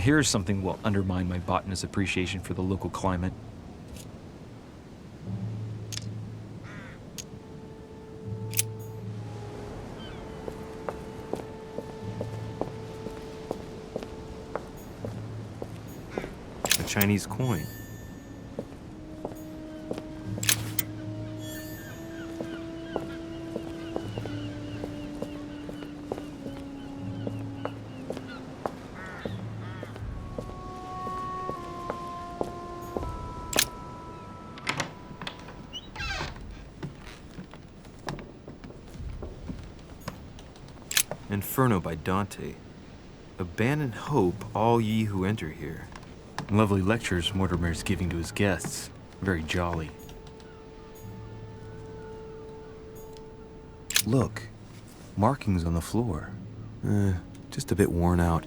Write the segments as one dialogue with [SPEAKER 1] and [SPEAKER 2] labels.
[SPEAKER 1] Here's something will undermine my botanist's appreciation for the local climate.
[SPEAKER 2] A Chinese coin. Inferno by Dante. Abandon hope, all ye who enter here.
[SPEAKER 1] Lovely lectures Mortimer's giving to his guests. Very jolly.
[SPEAKER 2] Look, markings on the floor. Just a bit worn out.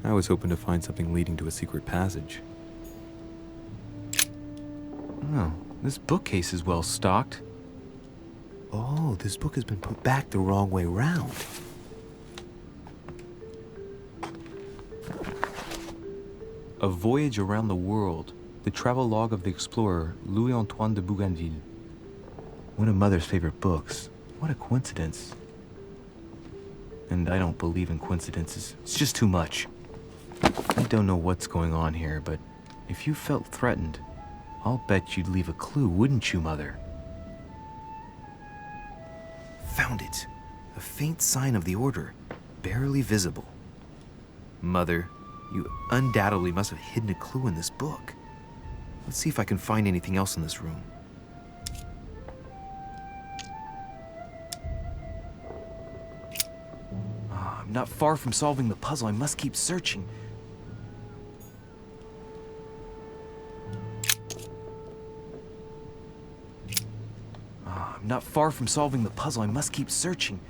[SPEAKER 2] I was hoping to find something leading to a secret passage.
[SPEAKER 1] Oh, this bookcase is well stocked.
[SPEAKER 2] Oh, this book has been put back the wrong way round.
[SPEAKER 1] A Voyage Around the World, the travel log of the explorer Louis-Antoine de Bougainville. One of Mother's favorite books. What a coincidence. And I don't believe in coincidences. It's just too much. I don't know what's going on here, but if you felt threatened, I'll bet you'd leave a clue, wouldn't you, Mother?
[SPEAKER 2] Found it. A faint sign of the order, barely visible. Mother, you undoubtedly must have hidden a clue in this book. Let's see if I can find anything else in this room.
[SPEAKER 1] I'm not far from solving the puzzle. I must keep searching. I'm not far from solving the puzzle. I must keep searching.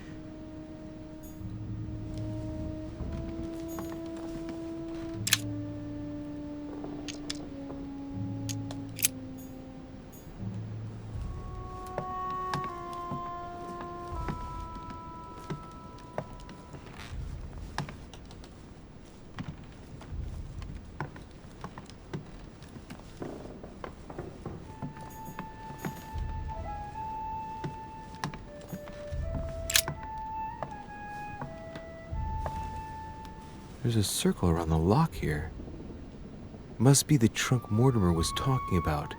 [SPEAKER 2] There's a circle around the lock here. Must be the trunk Mortimer was talking about.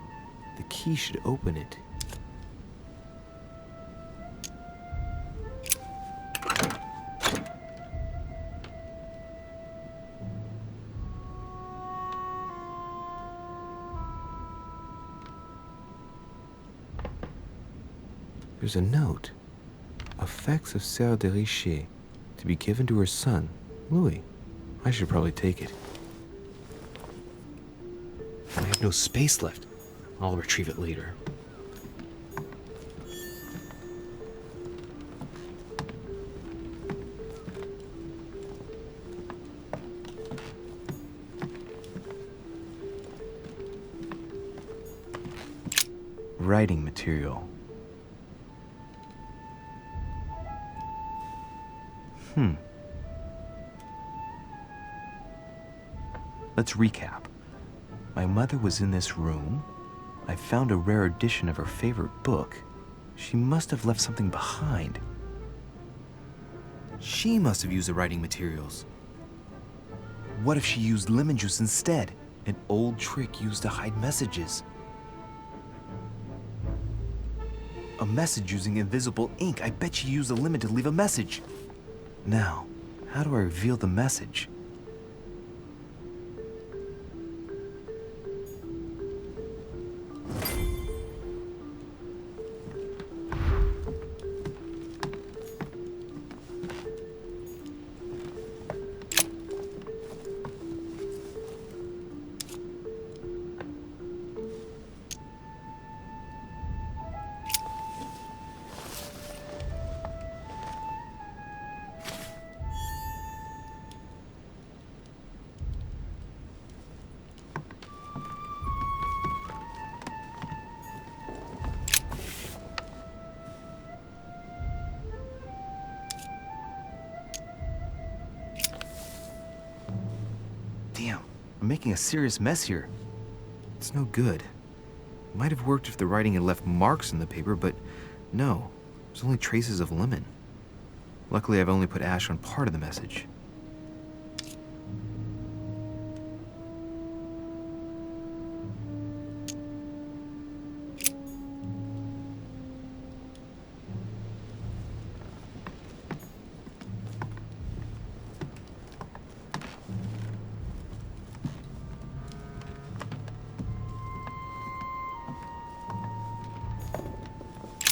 [SPEAKER 2] The key should open it. There's a note. Effects of Sœur de Richer, to be given to her son, Louis. I should probably take it. I have no space left. I'll retrieve it later.
[SPEAKER 1] Writing material. Let's recap. My mother was in this room. I found a rare edition of her favorite book. She must have left something behind.
[SPEAKER 2] She must have used the writing materials.
[SPEAKER 1] What if she used lemon juice instead? An old trick used to hide messages. A message using invisible ink. I bet she used a lemon to leave a message. Now, how do I reveal the message? Damn, I'm making a serious mess here.
[SPEAKER 2] It's no good. It might have worked if the writing had left marks in the paper, but no. There's only traces of lemon. Luckily, I've only put ash on part of the message.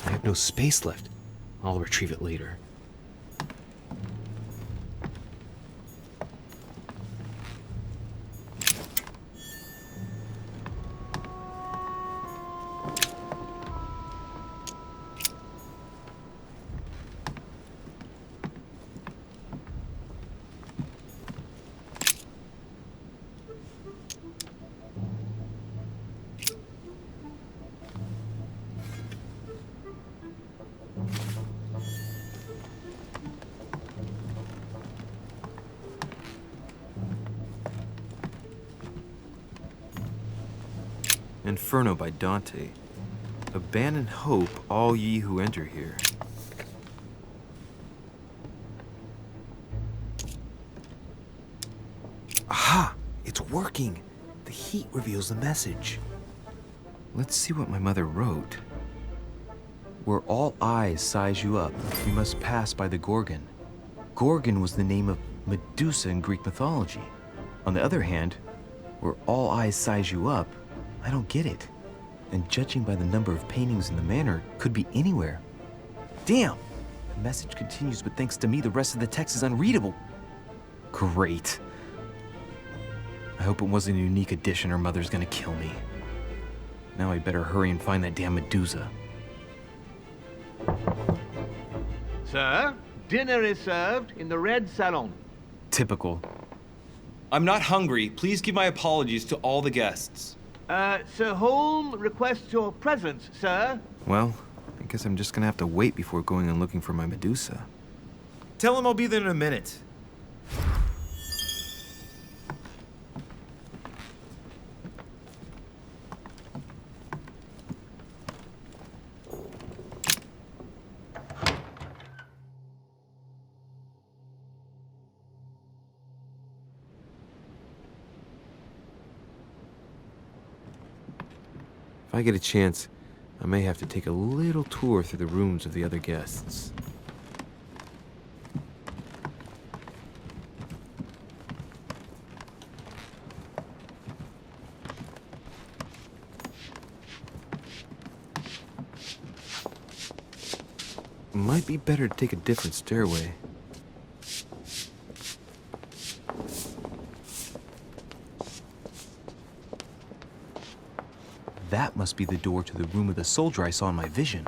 [SPEAKER 2] I have no space left. I'll retrieve it later. Inferno by Dante. Abandon hope, all ye who enter here. Aha! It's working! The heat reveals the message. Let's see what my mother wrote.
[SPEAKER 1] Where all eyes size you up, you must pass by the Gorgon. Gorgon was the name of Medusa in Greek mythology. On the other hand, where all eyes size you up, I don't get it. And judging by the number of paintings in the manor, could be anywhere. Damn! The message continues, but thanks to me, the rest of the text is unreadable. Great. I hope it wasn't a unique edition or Mother's gonna kill me. Now I better hurry and find that damn Medusa.
[SPEAKER 3] Sir, dinner is served in the red salon.
[SPEAKER 1] Typical.
[SPEAKER 4] I'm not hungry. Please give my apologies to all the guests.
[SPEAKER 3] Sir Holm requests your presence, sir.
[SPEAKER 2] Well, I guess I'm just gonna have to wait before going and looking for my Medusa.
[SPEAKER 4] Tell him I'll be there in a minute.
[SPEAKER 2] If I get a chance, I may have to take a little tour through the rooms of the other guests. Might be better to take a different stairway.
[SPEAKER 1] That must be the door to the room of the soldier I saw in my vision.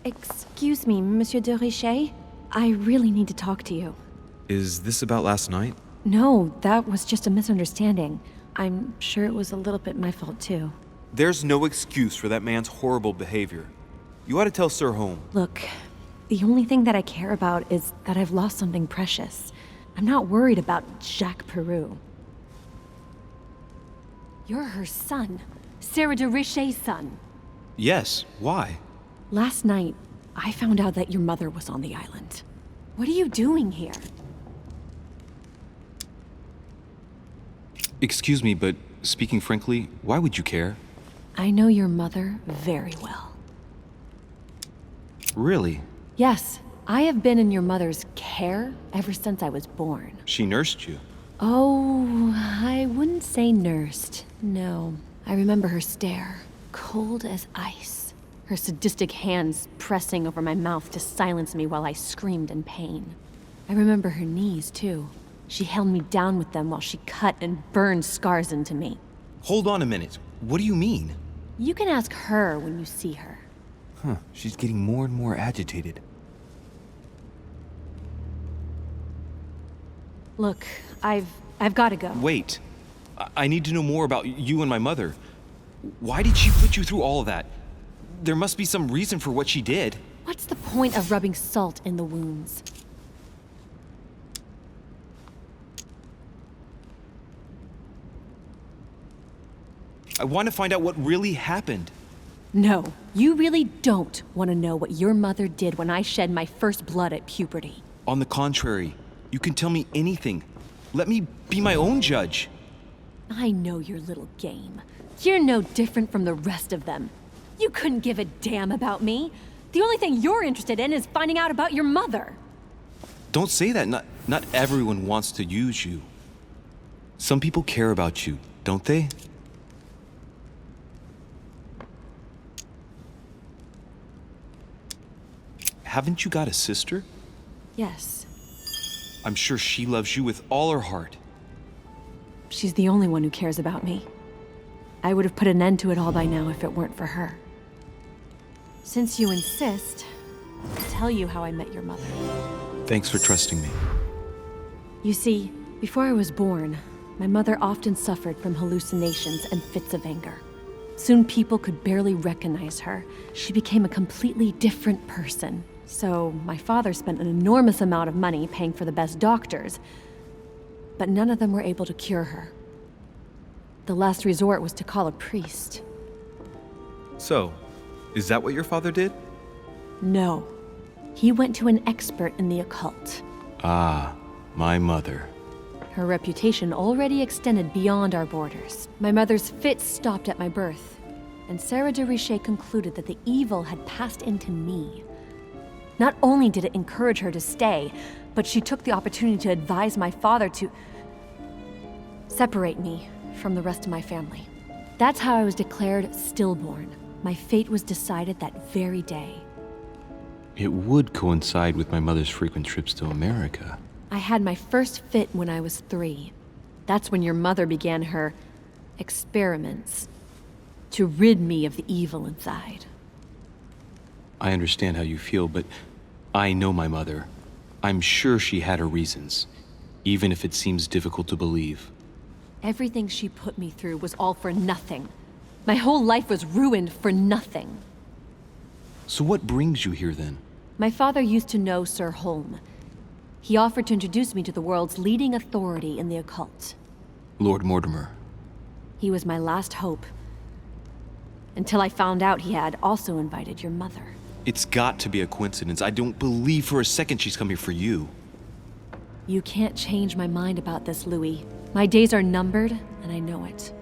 [SPEAKER 5] Excuse me, Monsieur de Richet? I really need to talk to you.
[SPEAKER 2] Is this about last night?
[SPEAKER 5] No, that was just a misunderstanding. I'm sure it was a little bit my fault, too.
[SPEAKER 4] There's no excuse for that man's horrible behavior. You ought to tell Sir Holm.
[SPEAKER 5] Look, the only thing that I care about is that I've lost something precious. I'm not worried about Jacques Peru. You're her son, Sarah de Richet's son.
[SPEAKER 4] Yes, why?
[SPEAKER 5] Last night, I found out that your mother was on the island. What are you doing here?
[SPEAKER 4] Excuse me, but speaking frankly, why would you care?
[SPEAKER 5] I know your mother very well.
[SPEAKER 4] Really?
[SPEAKER 5] Yes, I have been in your mother's care ever since I was born.
[SPEAKER 4] She nursed you.
[SPEAKER 5] Oh, I wouldn't say nursed. No. I remember her stare, cold as ice. Her sadistic hands pressing over my mouth to silence me while I screamed in pain. I remember her knees, too. She held me down with them while she cut and burned scars into me.
[SPEAKER 4] Hold on a minute. What do you mean?
[SPEAKER 5] You can ask her when you see her.
[SPEAKER 1] Huh, she's getting more and more agitated.
[SPEAKER 5] Look, I've got to go.
[SPEAKER 4] Wait. I need to know more about you and my mother. Why did she put you through all of that? There must be some reason for what she did.
[SPEAKER 5] What's the point of rubbing salt in the wounds?
[SPEAKER 4] I want to find out what really happened.
[SPEAKER 5] No, you really don't want to know what your mother did when I shed my first blood at puberty.
[SPEAKER 4] On the contrary, you can tell me anything. Let me be my own judge.
[SPEAKER 5] I know your little game. You're no different from the rest of them. You couldn't give a damn about me. The only thing you're interested in is finding out about your mother.
[SPEAKER 4] Don't say that. Not everyone wants to use you. Some people care about you, don't they? Haven't you got a sister?
[SPEAKER 5] Yes,
[SPEAKER 4] I'm sure she loves you with all her heart.
[SPEAKER 5] she's the only one who cares about me. I would have put an end to it all by now if it weren't for her. Since you insist, I'll tell you how I met your mother.
[SPEAKER 4] Thanks for trusting me.
[SPEAKER 5] You see, before I was born, my mother often suffered from hallucinations and fits of anger. Soon people could barely recognize her. She became a completely different person. So my father spent an enormous amount of money paying for the best doctors, but none of them were able to cure her. The last resort was to call a priest.
[SPEAKER 4] So, is that what your father did?
[SPEAKER 5] No. He went to an expert in the occult.
[SPEAKER 4] Ah, my mother.
[SPEAKER 5] Her reputation already extended beyond our borders. My mother's fits stopped at my birth, and Sarah de Richet concluded that the evil had passed into me. Not only did it encourage her to stay, but she took the opportunity to advise my father to separate me from the rest of my family. That's how I was declared stillborn. My fate was decided that very day.
[SPEAKER 4] It would coincide with my mother's frequent trips to America.
[SPEAKER 5] I had my first fit when I was 3. That's when your mother began her experiments to rid me of the evil inside.
[SPEAKER 4] I understand how you feel, but I know my mother. I'm sure she had her reasons, even if it seems difficult to believe.
[SPEAKER 5] Everything she put me through was all for nothing. My whole life was ruined for nothing.
[SPEAKER 4] So what brings you here then?
[SPEAKER 5] My father used to know Sir Holm. He offered to introduce me to the world's leading authority in the occult.
[SPEAKER 4] Lord Mortimer.
[SPEAKER 5] He was my last hope. Until I found out he had also invited your mother.
[SPEAKER 4] It's got to be a coincidence. I don't believe for a second she's come here for you.
[SPEAKER 5] You can't change my mind about this, Louis. My days are numbered, and I know it.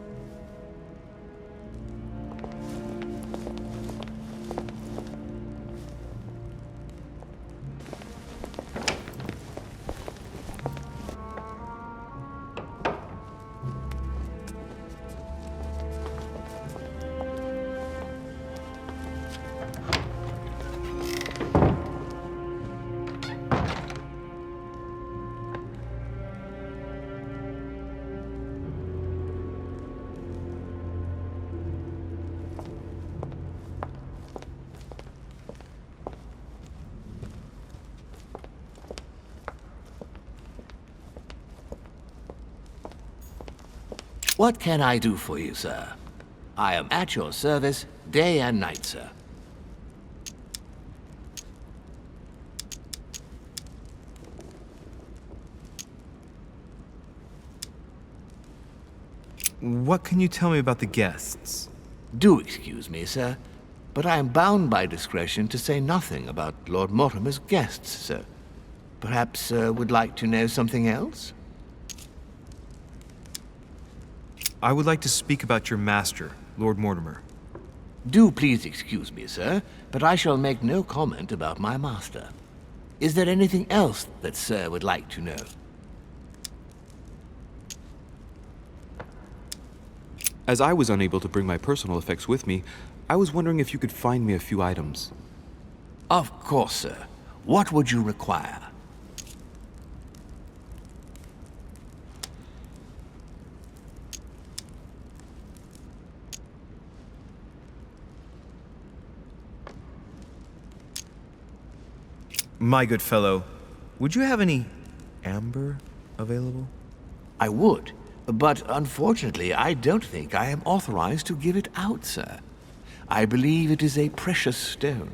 [SPEAKER 3] What can I do for you, sir? I am at your service day and night, sir.
[SPEAKER 2] What can you tell me about the guests?
[SPEAKER 3] Do excuse me, sir, but I am bound by discretion to say nothing about Lord Mortimer's guests, sir. Perhaps, sir, would like to know something else?
[SPEAKER 2] I would like to speak about your master, Lord Mortimer.
[SPEAKER 3] Do please excuse me, sir, but I shall make no comment about my master. Is there anything else that sir would like to know?
[SPEAKER 4] As I was unable to bring my personal effects with me, I was wondering if you could find me a few items.
[SPEAKER 3] Of course, sir. What would you require?
[SPEAKER 2] My good fellow, would you have any amber available?
[SPEAKER 3] I would, But unfortunately, I don't think I am authorized to give it out, sir. I believe it is a precious stone.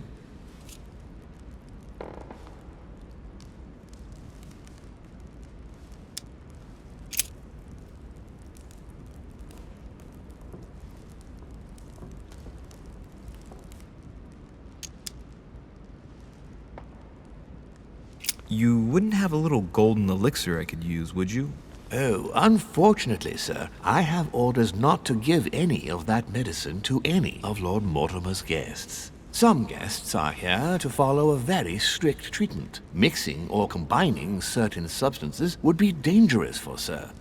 [SPEAKER 2] You wouldn't have a little golden elixir I could use, would you?
[SPEAKER 3] Oh, unfortunately, sir, I have orders not to give any of that medicine to any of Lord Mortimer's guests. Some guests are here to follow a very strict treatment. Mixing or combining certain substances would be dangerous for sir.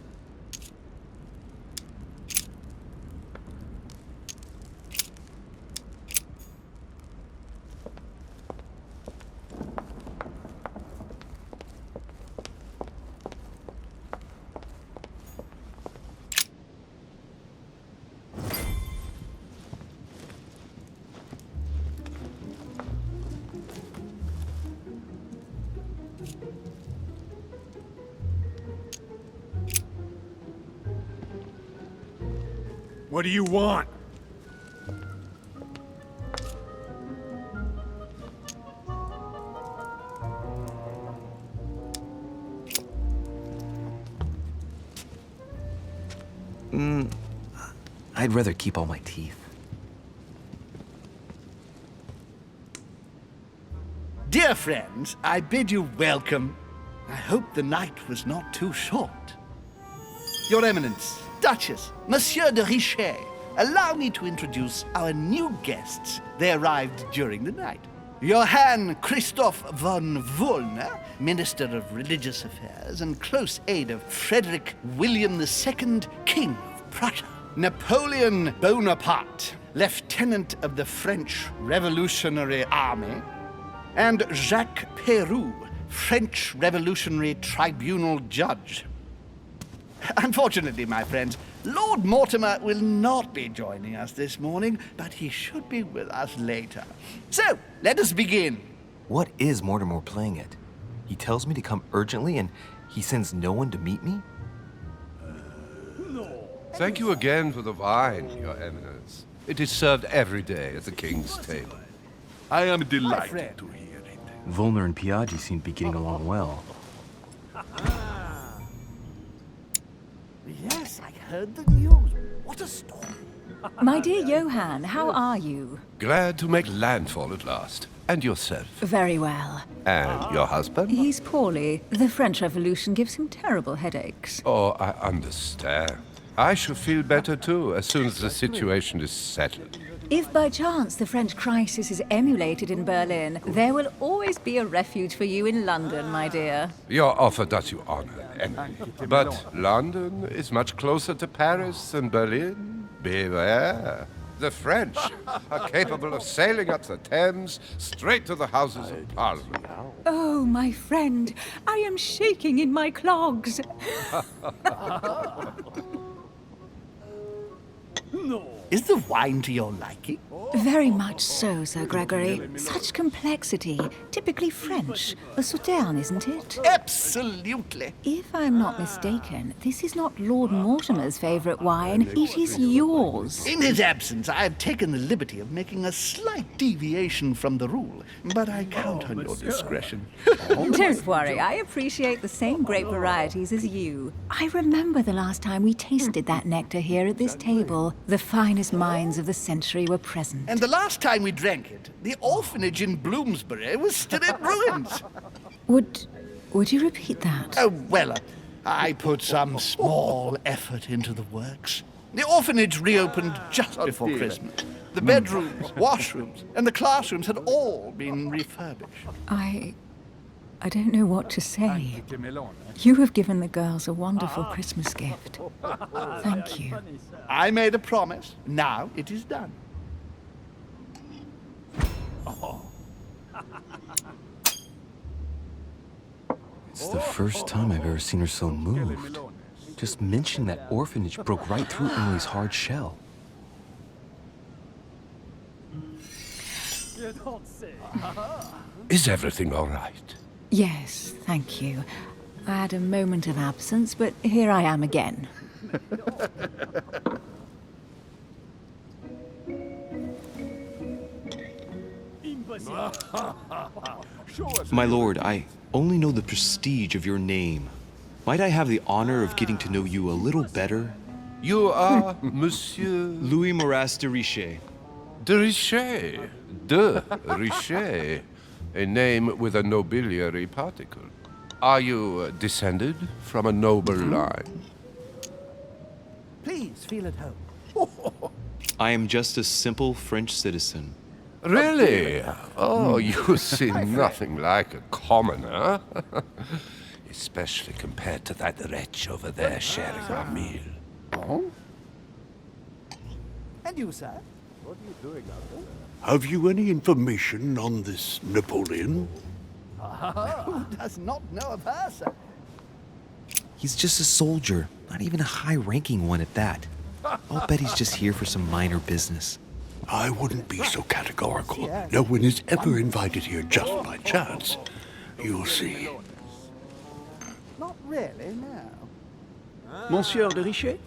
[SPEAKER 6] What do you want?
[SPEAKER 1] I'd rather keep all my teeth.
[SPEAKER 7] Dear friends, I bid you welcome. I hope the night was not too short. Your Eminence, Duchess, Monsieur de Richet, allow me to introduce our new guests. They arrived during the night. Johann Christoph von Wollner, Minister of Religious Affairs and close aide of Frederick William II, King of Prussia. Napoleon Bonaparte, Lieutenant of the French Revolutionary Army. And Jacques Peroux, French Revolutionary Tribunal Judge. Unfortunately, my friends, Lord Mortimer will not be joining us this morning, but he should be with us later. So, let us begin.
[SPEAKER 1] What is Mortimer playing at? He tells me to come urgently and he sends no one to meet me?
[SPEAKER 8] Thank you again for the wine, Your Eminence. It is served every day at the king's table.
[SPEAKER 6] I am delighted
[SPEAKER 7] friend.
[SPEAKER 6] to hear it.
[SPEAKER 1] Volner and Piaggi seem to be getting along well.
[SPEAKER 7] Yes, I heard the news. What a story.
[SPEAKER 9] My dear Johann, how are you?
[SPEAKER 8] Glad to make landfall at last. And yourself?
[SPEAKER 9] Very well.
[SPEAKER 8] And your husband?
[SPEAKER 9] He's poorly. The French Revolution gives him terrible headaches.
[SPEAKER 8] Oh, I understand. I shall feel better too, as soon as the situation is settled.
[SPEAKER 9] If by chance the French crisis is emulated in Berlin, there will always be a refuge for you in London, my dear.
[SPEAKER 8] Your offer does you honor, Emily. But London is much closer to Paris than Berlin. Beware. The French are capable of sailing up the Thames straight to the Houses of Parliament.
[SPEAKER 9] Oh, my friend, I am shaking in my clogs.
[SPEAKER 7] Is the wine to your liking?
[SPEAKER 9] Very much so, Sir Gregory. Such complexity. Typically French. A Sauterne, isn't it?
[SPEAKER 7] Absolutely.
[SPEAKER 9] If I'm not mistaken, this is not Lord Mortimer's favourite wine. It is yours.
[SPEAKER 7] In his absence, I have taken the liberty of making a slight deviation from the rule, but I count on your discretion.
[SPEAKER 9] Don't worry, I appreciate the same grape varieties as you. I remember the last time we tasted that nectar here at this table. The finest minds of the century were present.
[SPEAKER 7] And the last time we drank it, the orphanage in Bloomsbury was still in ruins.
[SPEAKER 9] Would you repeat that?
[SPEAKER 7] Oh, well, I put some small effort into the works. The orphanage reopened just before Christmas. The bedrooms, washrooms, and the classrooms had all been refurbished.
[SPEAKER 9] I don't know what to say. You have given the girls a wonderful Christmas gift. Thank you.
[SPEAKER 7] I made a promise. Now it is done.
[SPEAKER 1] It's the first time I've ever seen her so moved. Just mentioning that orphanage broke right through Emily's hard shell.
[SPEAKER 8] Is everything all right?
[SPEAKER 9] Yes, thank you. I had a moment of absence, but here I am again.
[SPEAKER 4] My lord, I only know the prestige of your name. Might I have the honor of getting to know you a little better?
[SPEAKER 8] You are Monsieur
[SPEAKER 4] Louis Moras de Richet.
[SPEAKER 8] de Richet. De Richet. A name with a nobiliary particle. Are you descended from a noble line?
[SPEAKER 7] Please feel at home.
[SPEAKER 4] I am just a simple French citizen.
[SPEAKER 8] Really? Oh, you seem nothing like a commoner. Especially compared to that wretch over there sharing our meal.
[SPEAKER 7] Oh? And you, sir?
[SPEAKER 10] Have you any information on this Napoleon?
[SPEAKER 7] Who does not know of her, sir?
[SPEAKER 2] He's just a soldier, not even a high-ranking one at that. I'll bet he's just here for some minor business.
[SPEAKER 10] I wouldn't be so categorical. No one is ever invited here just by chance. You'll see.
[SPEAKER 7] Not really, no.
[SPEAKER 11] Monsieur de Richet?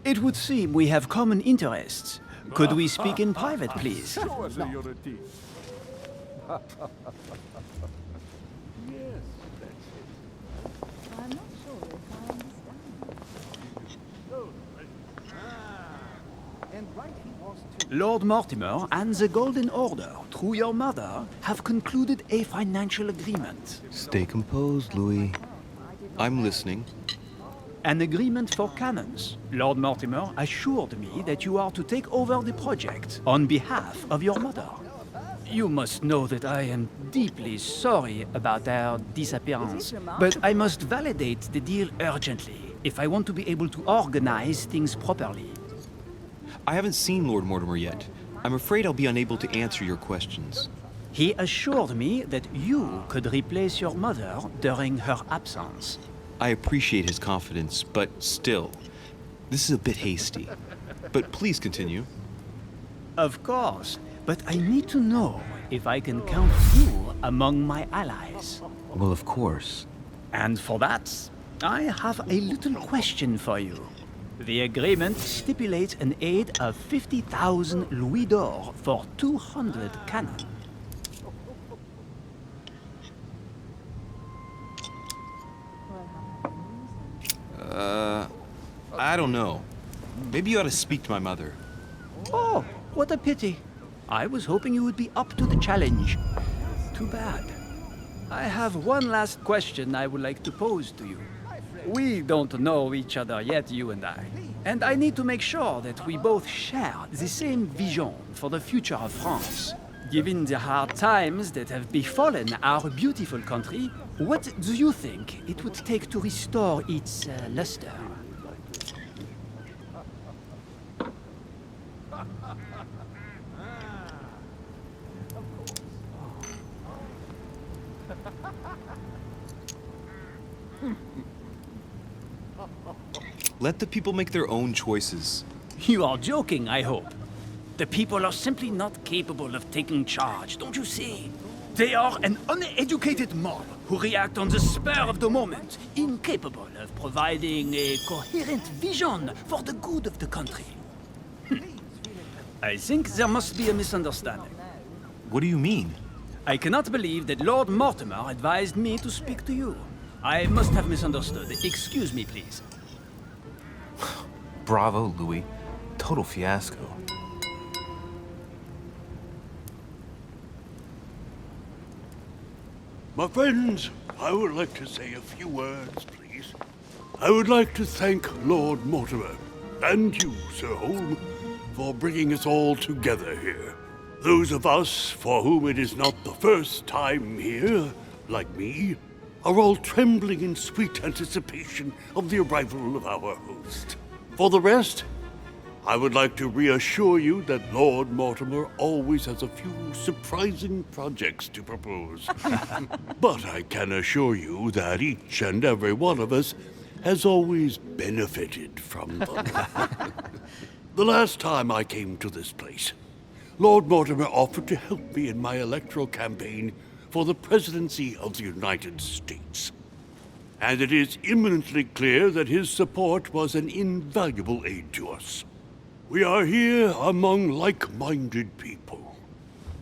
[SPEAKER 11] It would seem we have common interests. Could we speak in private, please? Lord Mortimer and the Golden Order, through your mother, have concluded a financial agreement.
[SPEAKER 1] Stay composed, Louis.
[SPEAKER 4] I'm listening.
[SPEAKER 11] An agreement for cannons. Lord Mortimer assured me that you are to take over the project on behalf of your mother. You must know that I am deeply sorry about their disappearance, but I must validate the deal urgently if I want to be able to organize things properly.
[SPEAKER 4] I haven't seen Lord Mortimer yet. I'm afraid I'll be unable to answer your questions.
[SPEAKER 11] He assured me that you could replace your mother during her absence.
[SPEAKER 4] I appreciate his confidence, but still, this is a bit hasty. But please continue.
[SPEAKER 11] Of course, but I need to know if I can count you among my allies.
[SPEAKER 1] Well, of course.
[SPEAKER 11] And for that, I have a little question for you. The agreement stipulates an aid of 50,000 louis d'or for 200 cannon.
[SPEAKER 4] I don't know. Maybe you ought to speak to my mother.
[SPEAKER 11] Oh, what a pity. I was hoping you would be up to the challenge. Too bad. I have one last question I would like to pose to you. We don't know each other yet, you and I. And I need to make sure that we both share the same vision for the future of France. Given the hard times that have befallen our beautiful country, what do you think it would take to restore its luster?
[SPEAKER 4] Let the people make their own choices.
[SPEAKER 11] You are joking, I hope. The people are simply not capable of taking charge, don't you see? They are an uneducated mob who react on the spur of the moment, incapable of providing a coherent vision for the good of the country. I think there must be a misunderstanding.
[SPEAKER 4] What do you mean?
[SPEAKER 11] I cannot believe that Lord Mortimer advised me to speak to you. I must have misunderstood. Excuse me, please.
[SPEAKER 1] Bravo, Louis. Total fiasco.
[SPEAKER 10] My friends, I would like to say a few words, please. I would like to thank Lord Mortimer, and you, Sir Holm, for bringing us all together here. Those of us for whom it is not the first time here, like me, are all trembling in sweet anticipation of the arrival of our host. For the rest, I would like to reassure you that Lord Mortimer always has a few surprising projects to propose. But I can assure you that each and every one of us has always benefited from them. The last time I came to this place, Lord Mortimer offered to help me in my electoral campaign for the presidency of the United States. and it is imminently clear that his support was an invaluable aid to us. We are here among like-minded people.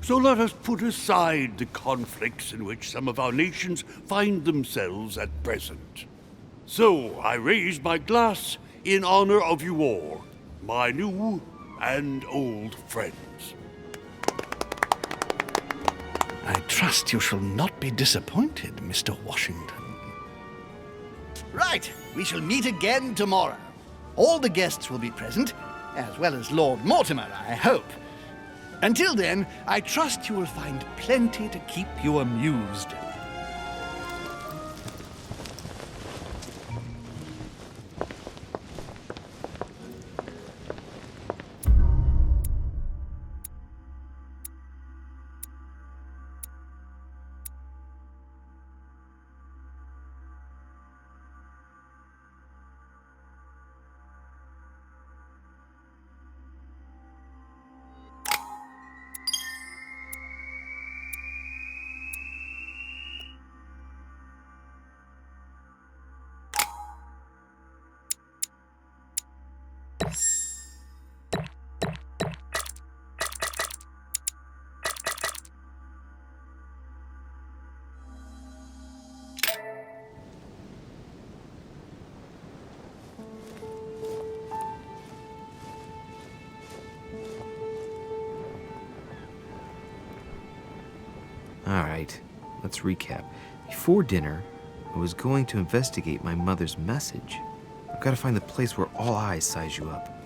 [SPEAKER 10] So let us put aside the conflicts in which some of our nations find themselves at present. So I raise my glass in honor of you all, my new and old friends.
[SPEAKER 7] I trust you shall not be disappointed, Mr. Washington. Right, we shall meet again tomorrow. All the guests will be present, as well as Lord Mortimer, I hope. Until then, I trust you will find plenty to keep you amused.
[SPEAKER 2] Alright, let's recap. Before dinner, I was going to investigate my mother's message. I've got to find the place where all eyes size you up.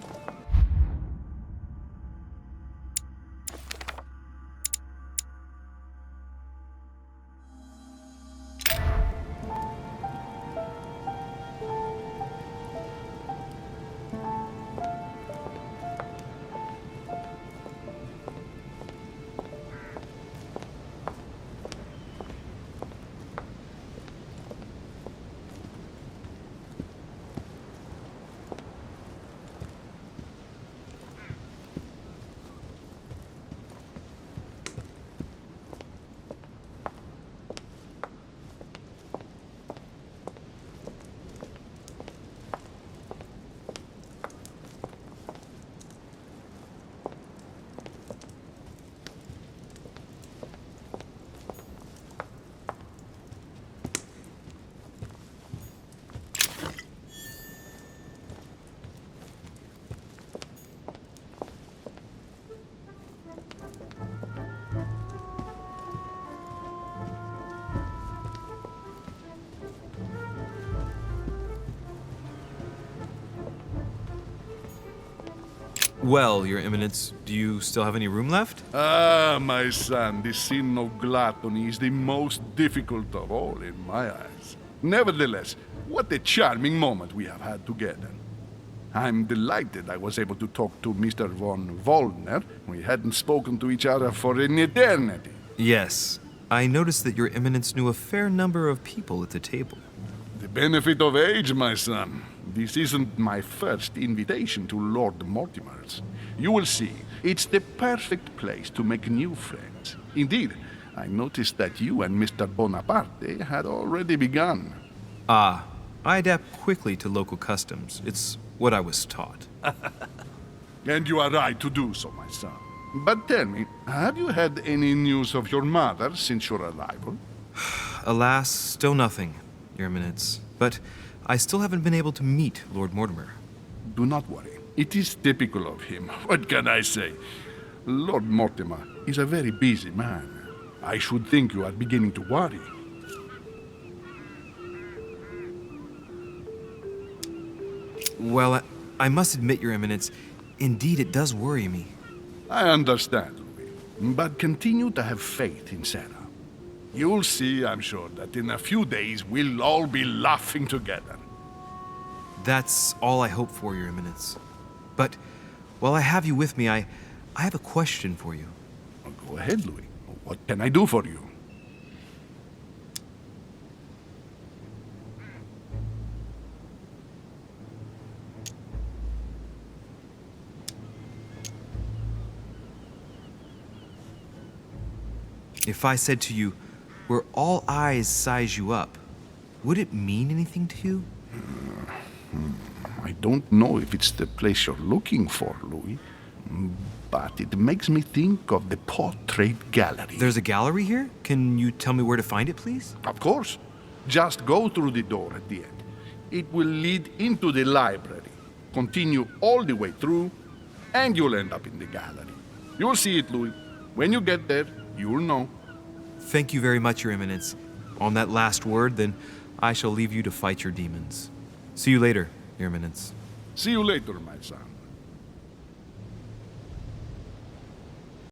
[SPEAKER 2] Well, Your Eminence, do you still have any room left?
[SPEAKER 6] Ah, my son, the sin of gluttony is the most difficult of all in my eyes. Nevertheless, what a charming moment we have had together. I'm delighted I was able to talk to Mr. von Wollner. We hadn't spoken to each other for an eternity.
[SPEAKER 2] Yes. I noticed that Your Eminence knew a fair number of people at the table.
[SPEAKER 6] The benefit of age, my son. This isn't my first invitation to Lord Mortimer's. You will see, it's the perfect place to make new friends. Indeed, I noticed that you and Mr. Bonaparte had already begun.
[SPEAKER 2] Ah, I adapt quickly to local customs. It's what I was taught.
[SPEAKER 6] And you are right to do so, my son. But tell me, have you had any news of your mother since your arrival?
[SPEAKER 2] Alas, still nothing, Your Eminence. But I still haven't been able to meet Lord Mortimer.
[SPEAKER 6] Do not worry. It is typical of him. What can I say? Lord Mortimer is a very busy man. I should think you are beginning to worry.
[SPEAKER 2] Well, I must admit, Your Eminence, indeed it does worry me.
[SPEAKER 6] I understand, Louis. But continue to have faith in Sarah. You'll see, I'm sure, that in a few days we'll all be laughing together.
[SPEAKER 2] That's all I hope for, Your Eminence. But while I have you with me, I have a question for you.
[SPEAKER 6] Well, go ahead, Louis. What can I do for you?
[SPEAKER 2] If I said to you, where all eyes size you up, Would it mean anything to you?
[SPEAKER 6] I don't know if it's the place you're looking for, Louis, but it makes me think of the portrait gallery.
[SPEAKER 2] There's a gallery here? Can you tell me where to find it, please?
[SPEAKER 6] Of course. Just go through the door at the end. It will lead into the library. Continue all the way through, and you'll end up in the gallery. You'll see it, Louis. When you get there, you'll know.
[SPEAKER 2] Thank you very much, Your Eminence. On that last word, then, I shall leave you to fight your demons. See you later, Your Eminence.
[SPEAKER 6] See you later, my son.